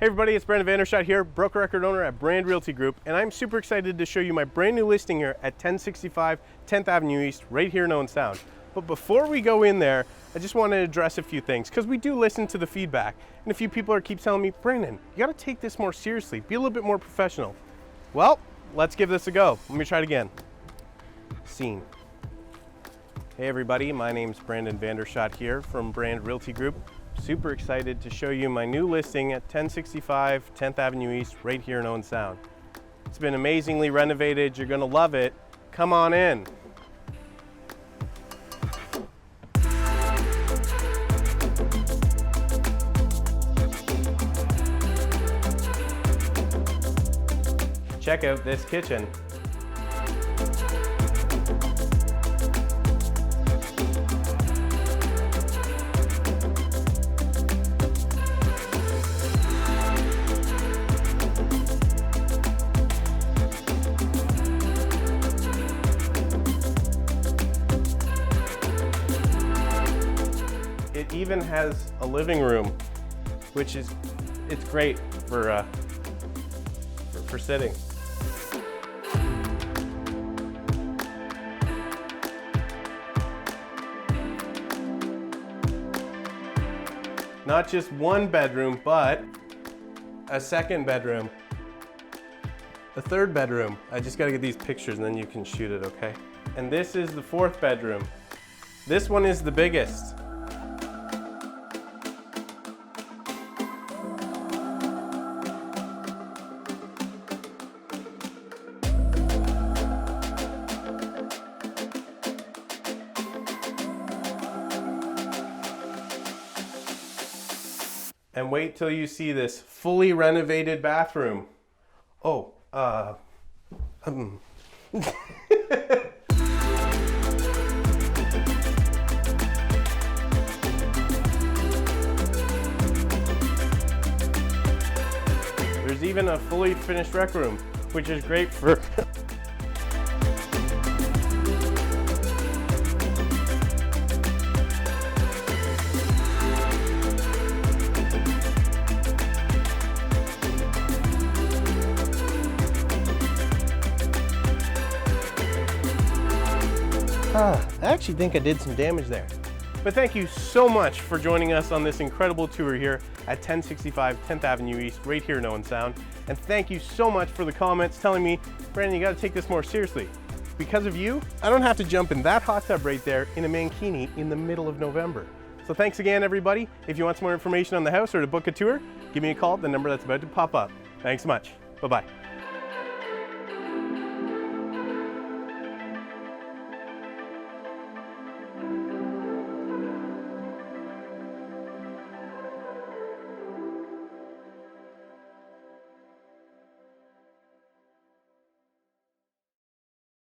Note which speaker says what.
Speaker 1: Hey everybody, it's Vanderschot here, broker record owner at Brand Realty Group, and I'm super excited to show you my brand new listing here at 1065 10th Avenue East, right here in Owen Sound. But before we go in there, I just want to address a few things, because we do listen to the feedback, and a few people keep telling me, Brandon, you got to take this more seriously, be a little bit more professional. Well, let's give this a go. Let me try it again. Scene. Hey everybody, my name's Brandon Vanderschot here from Brand Realty Group. Super excited to show you my new listing at 1065 10th Avenue East, right here in Owen Sound. It's been amazingly renovated. You're gonna love it. Come on in. Check out this kitchen. It even has a living room, which is, it's great for sitting. Not just one bedroom, but a second bedroom, a third bedroom. I just gotta get these pictures and then you can shoot it, okay? And this is the fourth bedroom. This one is the biggest. And wait till you see this fully renovated bathroom. Oh, There's even a fully finished rec room, which is great for I actually think I did some damage there. But thank you so much for joining us on this incredible tour here at 1065 10th Avenue East, right here in Owen Sound. And thank you so much for the comments telling me, Brandon, you gotta take this more seriously. Because of you, I don't have to jump in that hot tub right there in a mankini in the middle of November. So thanks again, everybody. If you want some more information on the house or to book a tour, give me a call at the number that's about to pop up. Thanks so much. Bye-bye.